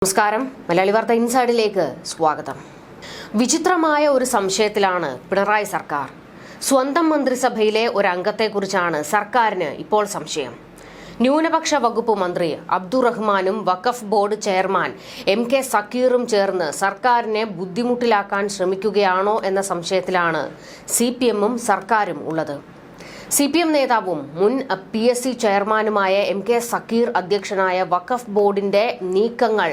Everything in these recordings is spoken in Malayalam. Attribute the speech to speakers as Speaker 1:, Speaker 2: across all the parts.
Speaker 1: നമസ്കാരം. മലയാളി വാർത്ത ഇൻസൈഡിലേക്ക് സ്വാഗതം. വിചിത്രമായ ഒരു സംശയത്തിലാണ് പിണറായി സർക്കാർ. സ്വന്തം മന്ത്രിസഭയിലെ ഒരു അംഗത്തെക്കുറിച്ചാണ് സർക്കാരിന് ഇപ്പോൾ സംശയം. ന്യൂനപക്ഷ വകുപ്പ് മന്ത്രി അബ്ദുറഹ്മാനും വഖഫ് ബോർഡ് ചെയർമാൻ MK സക്കീറും ചേർന്ന് സർക്കാരിനെ ബുദ്ധിമുട്ടിലാക്കാൻ ശ്രമിക്കുകയാണോ എന്ന സംശയത്തിലാണ് CPM-ഉം സർക്കാരും ഉള്ളത്. CPM നേതാവും മുൻ PSC ചെയർമാനുമായ MK സക്കീർ അധ്യക്ഷനായ വഖഫ് ബോർഡിന്റെ നീക്കങ്ങൾ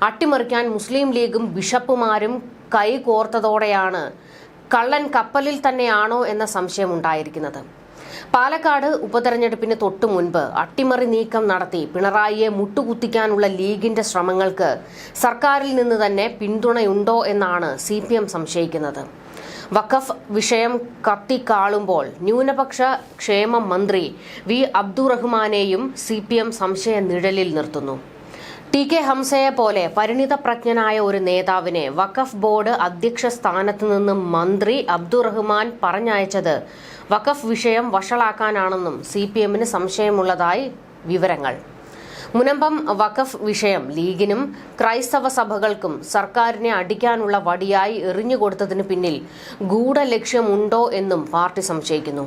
Speaker 1: അട്ടിമറിക്കാൻ മുസ്ലിം ലീഗും ബിഷപ്പുമാരും കൈകോർത്തതോടെയാണ് കള്ളൻ കപ്പലിൽ തന്നെയാണോ എന്ന സംശയമുണ്ടായിരിക്കുന്നത്. പാലക്കാട് ഉപതെരഞ്ഞെടുപ്പിന് തൊട്ടു മുൻപ് അട്ടിമറി നീക്കം നടത്തി പിണറായിയെ മുട്ടുകുത്തിക്കാനുള്ള ലീഗിന്റെ ശ്രമങ്ങൾക്ക് സർക്കാരിൽ നിന്ന് തന്നെ പിന്തുണയുണ്ടോ എന്നാണ് CPM സംശയിക്കുന്നത്. വഖഫ് വിഷയം കത്തിക്കാളുമ്പോൾ ന്യൂനപക്ഷ ക്ഷേമ മന്ത്രി V അബ്ദുറഹ്മാനെയും CPM സംശയ നിഴലിൽ നിർത്തുന്നു. TK ഹംസയെ പോലെ പരിണിതപ്രജ്ഞനായ ഒരു നേതാവിനെ വഖഫ് ബോർഡ് അധ്യക്ഷ സ്ഥാനത്ത് നിന്ന് മന്ത്രി അബ്ദുറഹ്മാൻ പറഞ്ഞയച്ചത് വഖഫ് വിഷയം വഷളാക്കാനാണെന്നും CPM-ന് സംശയമുള്ളതായി വിവരങ്ങൾ. മുനമ്പം വഖഫ് വിഷയം ലീഗിനും ക്രൈസ്തവ സഭകൾക്കും സർക്കാരിനെ അടിക്കാനുള്ള വടിയായി എറിഞ്ഞുകൊടുത്തതിന് പിന്നിൽ ഗൂഢലക്ഷ്യമുണ്ടോ എന്നും പാർട്ടി സംശയിക്കുന്നു.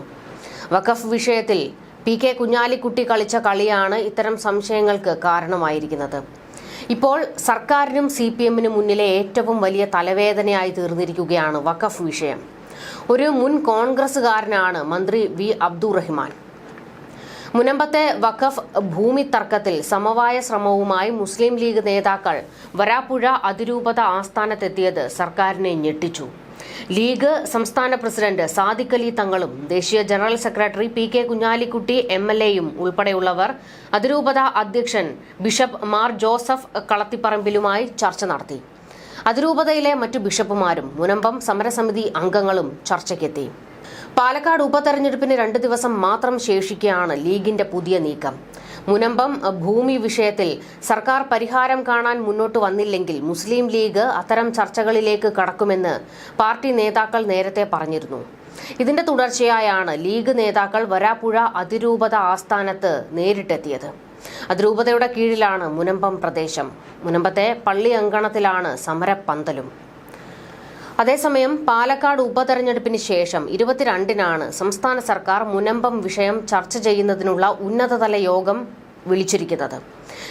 Speaker 1: വഖഫ് വിഷയത്തിൽ PK കുഞ്ഞാലിക്കുട്ടി കളിച്ച കളിയാണ് ഇത്തരം സംശയങ്ങൾക്ക് കാരണമായിരിക്കുന്നത്. ഇപ്പോൾ സർക്കാരിനും CPM-നും മുന്നിലെ ഏറ്റവും വലിയ തലവേദനയായി തീർന്നിരിക്കുകയാണ് വഖഫ് വിഷയം. ഒരു മുൻ കോൺഗ്രസുകാരനാണ് മന്ത്രി V അബ്ദുറഹ്മാൻ. മുനമ്പത്തെ വഖഫ് ഭൂമി തർക്കത്തിൽ സമവായ ശ്രമവുമായി മുസ്ലിം ലീഗ് നേതാക്കൾ വരാപ്പുഴ അതിരൂപത ആസ്ഥാനത്തെത്തിയത് സർക്കാരിനെ ഞെട്ടിച്ചു. ലീഗ് സംസ്ഥാന പ്രസിഡന്റ് സാദിഖ് അലി തങ്ങളും ദേശീയ ജനറൽ സെക്രട്ടറി PK കുഞ്ഞാലിക്കുട്ടി MLA-യും ഉൾപ്പെടെയുള്ളവർ അതിരൂപത അധ്യക്ഷൻ ബിഷപ്പ് മാർ ജോസഫ് കളത്തിപ്പറമ്പിലുമായി ചർച്ച നടത്തി. അതിരൂപതയിലെ മറ്റു ബിഷപ്പുമാരും മുനമ്പം സമരസമിതി അംഗങ്ങളും ചർച്ചയ്ക്കെത്തി. പാലക്കാട് ഉപതെരഞ്ഞെടുപ്പിന് 2 ദിവസം മാത്രം ശേഷിക്കെയാണ് ലീഗിന്റെ പുതിയ നീക്കം. മുനമ്പം ഭൂമി വിഷയത്തിൽ സർക്കാർ പരിഹാരം കാണാൻ മുന്നോട്ട് വന്നില്ലെങ്കിൽ മുസ്ലിം ലീഗ് അത്തരം ചർച്ചകളിലേക്ക് കടക്കുമെന്ന് പാർട്ടി നേതാക്കൾ നേരത്തെ പറഞ്ഞിരുന്നു. ഇതിന്റെ തുടർച്ചയായാണ് ലീഗ് നേതാക്കൾ വരാപ്പുഴ അതിരൂപത ആസ്ഥാനത്ത് നേരിട്ടെത്തിയത്. അതിരൂപതയുടെ കീഴിലാണ് മുനമ്പം പ്രദേശം. മുനമ്പത്തെ പള്ളി അങ്കണത്തിലാണ് സമരപ്പന്തലും. അതേസമയം പാലക്കാട് ഉപതെരഞ്ഞെടുപ്പിന് ശേഷം 22-നാണ് സംസ്ഥാന സർക്കാർ മുനമ്പം വിഷയം ചർച്ച ചെയ്യുന്നതിനുള്ള ഉന്നതതല യോഗം വിളിച്ചിരിക്കുന്നത്.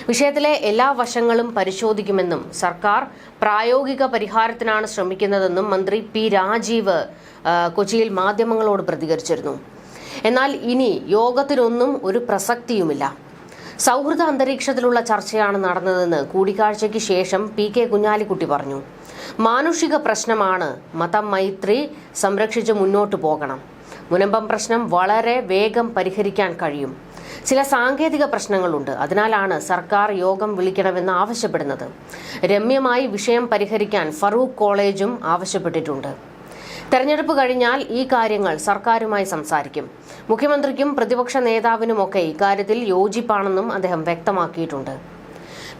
Speaker 1: വിഷയത്തിലെ എല്ലാ വശങ്ങളും പരിശോധിക്കുമെന്നും സർക്കാർ പ്രായോഗിക പരിഹാരത്തിനാണ് ശ്രമിക്കുന്നതെന്നും മന്ത്രി P രാജീവ് കൊച്ചിയിൽ മാധ്യമങ്ങളോട് പ്രതികരിച്ചിരുന്നു. എന്നാൽ ഇനി യോഗത്തിനൊന്നും ഒരു പ്രസക്തിയുമില്ല. സൗഹൃദ അന്തരീക്ഷത്തിലുള്ള ചർച്ചയാണ് നടന്നതെന്ന് കൂടിക്കാഴ്ചയ്ക്ക് ശേഷം PK കുഞ്ഞാലിക്കുട്ടി പറഞ്ഞു. മാനുഷിക പ്രശ്നമാണ്, മതമൈത്രി സംരക്ഷിച്ച് മുന്നോട്ടു പോകണം. മുനമ്പം പ്രശ്നം വളരെ വേഗം പരിഹരിക്കാൻ കഴിയും. ചില സാങ്കേതിക പ്രശ്നങ്ങളുണ്ട്, അതിനാലാണ് സർക്കാർ യോഗം വിളിക്കണമെന്ന് ആവശ്യപ്പെടുന്നത്. രമ്യമായി വിഷയം പരിഹരിക്കാൻ ഫറൂഖ് കോളേജും ആവശ്യപ്പെട്ടിട്ടുണ്ട്. തെരഞ്ഞെടുപ്പ് കഴിഞ്ഞാൽ ഈ കാര്യങ്ങൾ സർക്കാരുമായി സംസാരിക്കും. മുഖ്യമന്ത്രിക്കും പ്രതിപക്ഷ നേതാവിനുമൊക്കെ ഇക്കാര്യത്തിൽ യോജിപ്പാണെന്നും അദ്ദേഹം വ്യക്തമാക്കിയിട്ടുണ്ട്.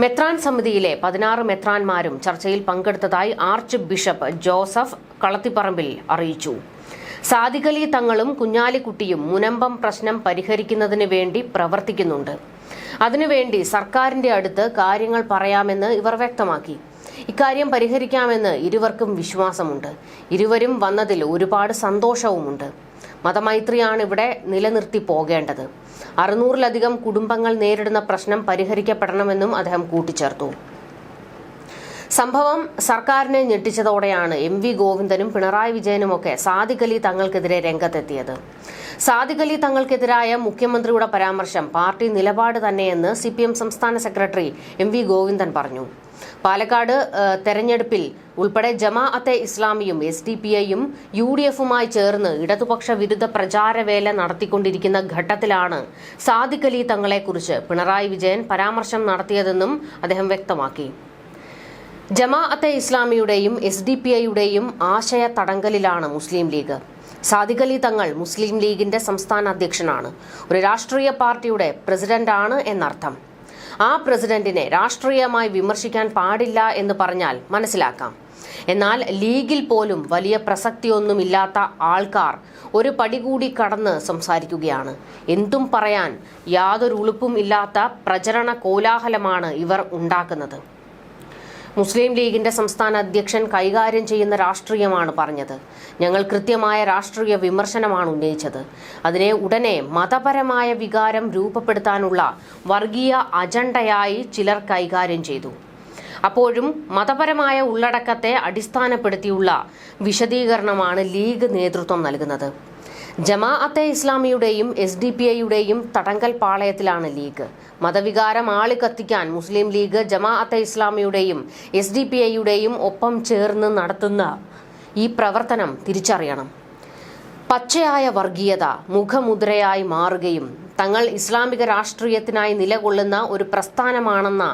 Speaker 1: മെത്രാൻ സമിതിയിലെ 16 മെത്രാൻമാരും ചർച്ചയിൽ പങ്കെടുത്തതായി ആർച്ച് ബിഷപ്പ് ജോസഫ് കളത്തിപ്പറമ്പിൽ അറിയിച്ചു. സാദിഖ് അലി തങ്ങളും കുഞ്ഞാലിക്കുട്ടിയും മുനമ്പം പ്രശ്നം പരിഹരിക്കുന്നതിന് വേണ്ടി പ്രവർത്തിക്കുന്നുണ്ട്. അതിനുവേണ്ടി സർക്കാരിന്റെ അടുത്ത് കാര്യങ്ങൾ പറയാമെന്ന് ഇവർ വ്യക്തമാക്കി. ഇക്കാര്യം പരിഹരിക്കാമെന്ന് ഇരുവർക്കും വിശ്വാസമുണ്ട്. ഇരുവരും വന്നതിൽ ഒരുപാട് സന്തോഷവുമുണ്ട്. മതമൈത്രിയാണ് ഇവിടെ നിലനിർത്തി പോകേണ്ടത്. 600-ലധികം കുടുംബങ്ങൾ നേരിടുന്ന പ്രശ്നം പരിഹരിക്കപ്പെടണമെന്നും അദ്ദേഹം കൂട്ടിച്ചേർത്തു. സംഭവം സർക്കാരിനെ ഞെട്ടിച്ചതോടെയാണ് MV ഗോവിന്ദനും പിണറായി വിജയനുമൊക്കെ സാദിഖ് അലി തങ്ങൾക്കെതിരെ രംഗത്തെത്തിയത്. സാദിഖ് അലി തങ്ങൾക്കെതിരായ മുഖ്യമന്ത്രിയുടെ പരാമർശം പാർട്ടി നിലപാട് തന്നെയെന്ന് CPM സംസ്ഥാന സെക്രട്ടറി MV ഗോവിന്ദൻ പറഞ്ഞു. പാലക്കാട് തെരഞ്ഞെടുപ്പിൽ ഉൾപ്പെടെ ജമാഅത്തെ ഇസ്ലാമിയും SDPI-യും UDF-ഉമായി ചേർന്ന് ഇടതുപക്ഷ വിരുദ്ധ പ്രചാരവേല നടത്തിക്കൊണ്ടിരിക്കുന്ന ഘട്ടത്തിലാണ് സാദിഖ് അലി തങ്ങളെക്കുറിച്ച് പിണറായി വിജയൻ പരാമർശം നടത്തിയതെന്നും അദ്ദേഹം വ്യക്തമാക്കി. ജമാഅത്തെ ഇസ്ലാമിയുടെയും SDPI-യുടെയും ആശയ തടങ്കലിലാണ് മുസ്ലിം ലീഗ്. സാദിഖ് അലി തങ്ങൾ മുസ്ലിം ലീഗിന്റെ സംസ്ഥാന അധ്യക്ഷനാണ്. ഒരു രാഷ്ട്രീയ പാർട്ടിയുടെ പ്രസിഡന്റാണ് എന്നർത്ഥം. ആ പ്രസിഡന്റിനെ രാഷ്ട്രീയമായി വിമർശിക്കാൻ പാടില്ല എന്ന് പറഞ്ഞാൽ മനസ്സിലാക്കാം. എന്നാൽ ലീഗിൽ പോലും വലിയ പ്രസക്തിയൊന്നുമില്ലാത്ത ആൾക്കാർ ഒരു പടി കൂടി കടന്ന് സംസാരിക്കുകയാണ്. എന്തും പറയാൻ യാതൊരു ഉളുപ്പും ഇല്ലാത്ത പ്രചരണ കോലാഹലമാണ് ഇവർ ഉണ്ടാക്കുന്നത്. മുസ്ലിം ലീഗിന്റെ സംസ്ഥാന അധ്യക്ഷൻ കൈകാര്യം ചെയ്യുന്ന രാഷ്ട്രീയമാണ് പറഞ്ഞത്. ഞങ്ങൾ കൃത്യമായ രാഷ്ട്രീയ വിമർശനമാണ് ഉന്നയിച്ചത്. അതിനെ ഉടനെ മതപരമായ വികാരം രൂപപ്പെടുത്താനുള്ള വർഗീയ അജണ്ടയായി ചിലർ കൈകാര്യം ചെയ്തു. അപ്പോഴും മതപരമായ ഉള്ളടക്കത്തെ അടിസ്ഥാനപ്പെടുത്തിയുള്ള വിശദീകരണമാണ് ലീഗ് നേതൃത്വം നൽകുന്നത്. ജമാഅത്തെ ഇസ്ലാമിയുടെയും SDPIയുടെയും തടങ്കൽ പാളയത്തിലാണ് ലീഗ്. മതവികാരം ആളിക്കത്തിക്കാൻ മുസ്ലിം ലീഗ് ജമാഅത്തെ ഇസ്ലാമിയുടെയും SDPIയുടെയും ഒപ്പം ചേർന്ന് നടത്തുന്ന ഈ പ്രവർത്തനം തിരിച്ചറിയണം. പച്ചയായ വർഗീയത മുഖമുദ്രയായി മാറുകയും തങ്ങൾ ഇസ്ലാമിക രാഷ്ട്രീയത്തിനായി നിലകൊള്ളുന്ന ഒരു പ്രസ്ഥാനമാണെന്ന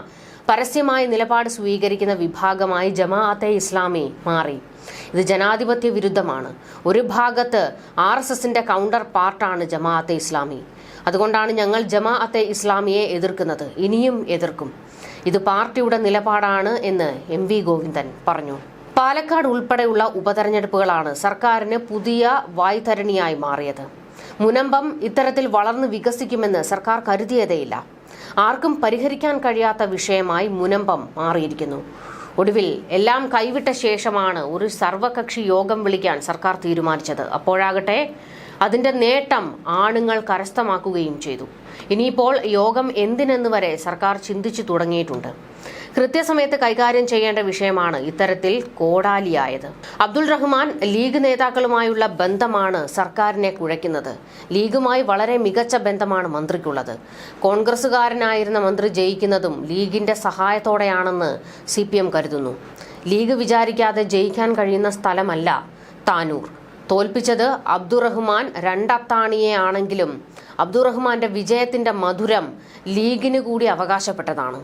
Speaker 1: പരസ്യമായ നിലപാട് സ്വീകരിക്കുന്ന വിഭാഗമായി ജമാഅത്തെ ഇസ്ലാമി മാറി. ഇത് ജനാധിപത്യ വിരുദ്ധമാണ്. ഒരു ഭാഗത്ത് RSSന്റെ കൗണ്ടർ പാർട്ടാണ് ജമാഅത്തെ ഇസ്ലാമി. അതുകൊണ്ടാണ് ഞങ്ങൾ ജമാഅത്തെ ഇസ്ലാമിയെ എതിർക്കുന്നത്, ഇനിയും എതിർക്കും. ഇത് പാർട്ടിയുടെ നിലപാടാണ് എന്ന് MV ഗോവിന്ദൻ പറഞ്ഞു. പാലക്കാട് ഉൾപ്പെടെയുള്ള ഉപതെരഞ്ഞെടുപ്പുകളാണ് സർക്കാരിന് പുതിയ വായ്തരണിയായി മാറിയത്. മുനമ്പം ഇത്തരത്തിൽ വളർന്നു വികസിക്കുമെന്ന് സർക്കാർ കരുതിയതേയില്ല. ആർക്കും പരിഹരിക്കാൻ കഴിയാത്ത വിഷയമായി മുനമ്പം മാറിയിരിക്കുന്നു. ഒടുവിൽ എല്ലാം കൈവിട്ട ശേഷമാണ് ഒരു സർവകക്ഷി യോഗം വിളിക്കാൻ സർക്കാർ തീരുമാനിച്ചത്. അപ്പോഴാകട്ടെ അതിന്റെ നേട്ടം ആണുങ്ങൾ കരസ്ഥമാക്കുകയും ചെയ്തു. ഇനിയിപ്പോൾ യോഗം എന്തിനെന്ന് വരെ സർക്കാർ ചിന്തിച്ചു തുടങ്ങിയിട്ടുണ്ട്. കൃത്യസമയത്ത് കൈകാര്യം ചെയ്യേണ്ട വിഷയമാണ് ഇത്തരത്തിൽ കോടാലിയായത്. അബ്ദുൾ റഹ്മാൻ ലീഗ് നേതാക്കളുമായുള്ള ബന്ധമാണ് സർക്കാരിനെ കുഴയ്ക്കുന്നത്. ലീഗുമായി വളരെ മികച്ച ബന്ധമാണ് മന്ത്രിക്കുള്ളത്. കോൺഗ്രസുകാരനായിരുന്ന മന്ത്രി ജയിക്കുന്നതും ലീഗിന്റെ സഹായത്തോടെയാണെന്ന് CPM കരുതുന്നു. ലീഗ് വിചാരിക്കാതെ ജയിക്കാൻ കഴിയുന്ന സ്ഥലമല്ല താനൂർ. തോൽപ്പിച്ചത് അബ്ദുറഹ്മാൻ രണ്ടത്താണിയെ ആണെങ്കിലും അബ്ദുറഹ്മാന്റെ വിജയത്തിന്റെ മധുരം ലീഗിന് കൂടി അവകാശപ്പെട്ടതാണ്.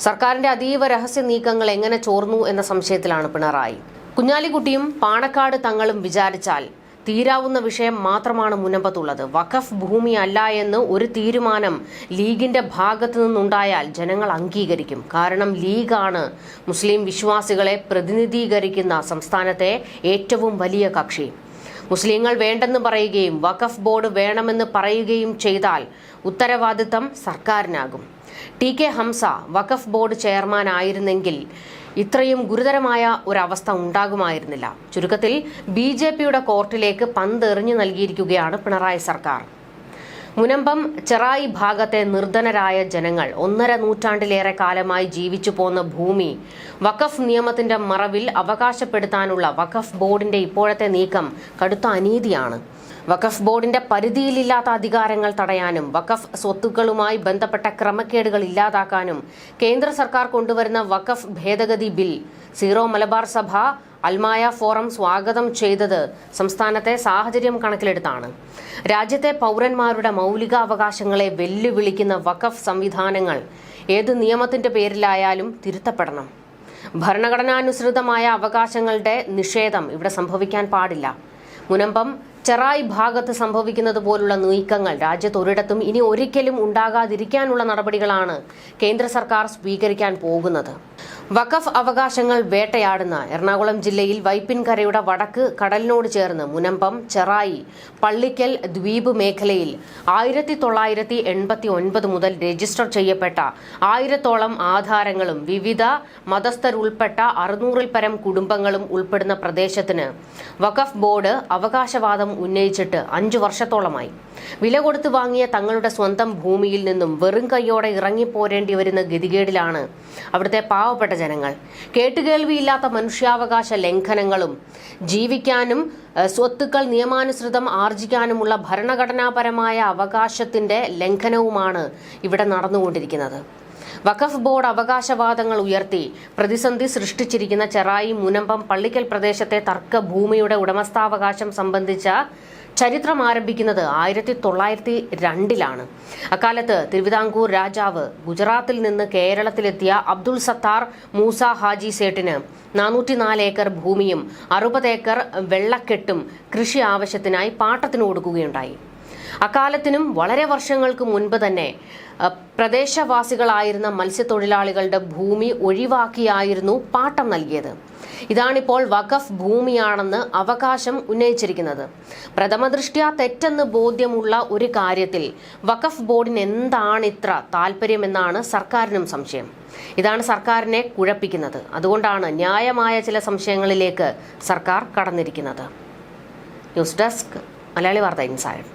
Speaker 1: സർക്കാരിന്റെ അതീവ രഹസ്യ നീക്കങ്ങൾ എങ്ങനെ ചോർന്നു എന്ന സംശയത്തിലാണ് പിണറായി. കുഞ്ഞാലിക്കുട്ടിയും പാണക്കാട് തങ്ങളും വിചാരിച്ചാൽ തീരാവുന്ന വിഷയം മാത്രമാണ് മുനമ്പത്തുള്ളത്. വഖഫ് ഭൂമി അല്ല എന്ന് ഒരു തീരുമാനം ലീഗിന്റെ ഭാഗത്തു നിന്നുണ്ടായാൽ ജനങ്ങൾ അംഗീകരിക്കും. കാരണം ലീഗാണ് മുസ്ലിം വിശ്വാസികളെ പ്രതിനിധീകരിക്കുന്ന സംസ്ഥാനത്തെ ഏറ്റവും വലിയ കക്ഷി. മുസ്ലിങ്ങൾ വേണ്ടെന്ന് പറയുകയും വഖഫ് ബോർഡ് വേണമെന്ന് പറയുകയും ചെയ്താൽ ഉത്തരവാദിത്തം സർക്കാരിനാകും. TK ഹംസ വഖഫ് ബോർഡ് ചെയർമാൻ ആയിരുന്നെങ്കിൽ ഇത്രയും ഗുരുതരമായ ഒരവസ്ഥ ഉണ്ടാകുമായിരുന്നില്ല. ചുരുക്കത്തിൽ BJPയുടെ കോർട്ടിലേക്ക് പന്തെറിഞ്ഞു നൽകിയിരിക്കുകയാണ് പിണറായി സർക്കാർ. മുനമ്പം ചെറായി ഭാഗത്തെ നിർധനരായ ജനങ്ങൾ 1.5 നൂറ്റാണ്ടിലേറെ കാലമായി ജീവിച്ചു പോന്ന ഭൂമി വഖഫ് നിയമത്തിന്റെ മറവിൽ അവകാശപ്പെടുത്താനുള്ള വഖഫ് ബോർഡിന്റെ ഇപ്പോഴത്തെ നീക്കം കടുത്ത അനീതിയാണ്. വഖഫ് ബോർഡിന്റെ പരിധിയിലില്ലാത്ത അധികാരങ്ങൾ തടയാനും വഖഫ് സ്വത്തുക്കളുമായി ബന്ധപ്പെട്ട ക്രമക്കേടുകൾ ഇല്ലാതാക്കാനും കേന്ദ്ര സർക്കാർ കൊണ്ടുവരുന്ന വഖഫ് ഭേദഗതി ബിൽ സീറോ മലബാർ സഭ അൽമായ ഫോറം സ്വാഗതം ചെയ്തത് സംസ്ഥാനത്തെ സാഹചര്യം കണക്കിലെടുത്താണ്. രാജ്യത്തെ പൗരന്മാരുടെ മൗലികാവകാശങ്ങളെ വെല്ലുവിളിക്കുന്ന വഖഫ് സംവിധാനങ്ങൾ ഏത് നിയമത്തിന്റെ പേരിലായാലും തിരുത്തപ്പെടണം. ഭരണഘടനാനുസൃതമായ അവകാശങ്ങളുടെ നിഷേധം ഇവിടെ സംഭവിക്കാൻ പാടില്ല. മുനമ്പം ചെറായി ഭാഗത്ത് സംഭവിക്കുന്നത് പോലുള്ള നീക്കങ്ങൾ രാജ്യത്തൊരിടത്തും ഇനി ഒരിക്കലും ഉണ്ടാകാതിരിക്കാനുള്ള നടപടികളാണ് കേന്ദ്ര സർക്കാർ സ്വീകരിക്കാൻ പോകുന്നത്. വഖഫ് അവകാശങ്ങൾ വേട്ടയാടുന്ന എറണാകുളം ജില്ലയിൽ വൈപ്പിൻകരയുടെ വടക്ക് കടലിനോട് ചേർന്ന് മുനമ്പം, ചെറായി, പള്ളിക്കൽ ദ്വീപ് മേഖലയിൽ 1989 മുതൽ രജിസ്റ്റർ ചെയ്യപ്പെട്ട 1000-ഓളം ആധാരങ്ങളും വിവിധ മതസ്ഥരുൾപ്പെട്ട 600-ൽ പരം കുടുംബങ്ങളും ഉൾപ്പെടുന്ന പ്രദേശത്തിന് വഖഫ് ബോർഡ് അവകാശവാദം ഉന്നയിച്ചിട്ട് 5 വർഷത്തോളമായി. വില കൊടുത്ത് വാങ്ങിയ തങ്ങളുടെ സ്വന്തം ഭൂമിയിൽ നിന്നും വെറും കൈയോടെ ഇറങ്ങിപ്പോരേണ്ടി വരുന്ന ഗതികേടിലാണ് അവിടുത്തെ പാവപ്പെട്ട ജനങ്ങൾ. കേട്ടുകേൾവിയില്ലാത്ത മനുഷ്യാവകാശ ലംഘനങ്ങളും ജീവിക്കാനും സ്വത്തുക്കൾ നിയമാനുസൃതം ആർജിക്കാനുമുള്ള ഭരണഘടനാപരമായ അവകാശത്തിന്റെ ലംഘനവുമാണ് ഇവിടെ നടന്നുകൊണ്ടിരിക്കുന്നത്. വഖഫ് ബോർഡ് അവകാശവാദങ്ങൾ ഉയർത്തി പ്രതിസന്ധി സൃഷ്ടിച്ചിരിക്കുന്ന ചെറായി, മുനമ്പം, പള്ളിക്കൽ പ്രദേശത്തെ തർക്ക ഭൂമിയുടെ ഉടമസ്ഥാവകാശം സംബന്ധിച്ച ചരിത്രം ആരംഭിക്കുന്നത് 1902-ലാണ്. അക്കാലത്ത് തിരുവിതാംകൂർ രാജാവ് ഗുജറാത്തിൽ നിന്ന് കേരളത്തിലെത്തിയ അബ്ദുൾ സത്താർ മൂസ ഹാജി സേട്ടിന് 404 ഏക്കർ ഭൂമിയും 60 ഏക്കർ വെള്ളക്കെട്ടും കൃഷി ആവശ്യത്തിനായി പാട്ടത്തിന് കൊടുക്കുകയുണ്ടായി. അക്കാലത്തിനും വളരെ വർഷങ്ങൾക്ക് മുൻപ് തന്നെ പ്രദേശവാസികളായിരുന്ന മത്സ്യത്തൊഴിലാളികളുടെ ഭൂമി ഒഴിവാക്കിയായിരുന്നു പാട്ടം നൽകിയത്. ഇതാണിപ്പോൾ വഖഫ് ഭൂമിയാണെന്ന് അവകാശം ഉന്നയിച്ചിരിക്കുന്നത്. പ്രഥമദൃഷ്ട്യാ തെറ്റെന്ന് ബോധ്യമുള്ള ഒരു കാര്യത്തിൽ വഖഫ് ബോർഡിന് എന്താണ് ഇത്ര താല്പര്യമെന്നാണ് സർക്കാരിനും സംശയം. ഇതാണ് സർക്കാരിനെ കുഴപ്പിക്കുന്നത്. അതുകൊണ്ടാണ് ന്യായമായ ചില സംശയങ്ങളിലേക്ക് സർക്കാർ കടന്നിരിക്കുന്നത്. ന്യൂസ് ഡെസ്ക്, മലയാളി വാർത്ത ഇൻസൈഡ്.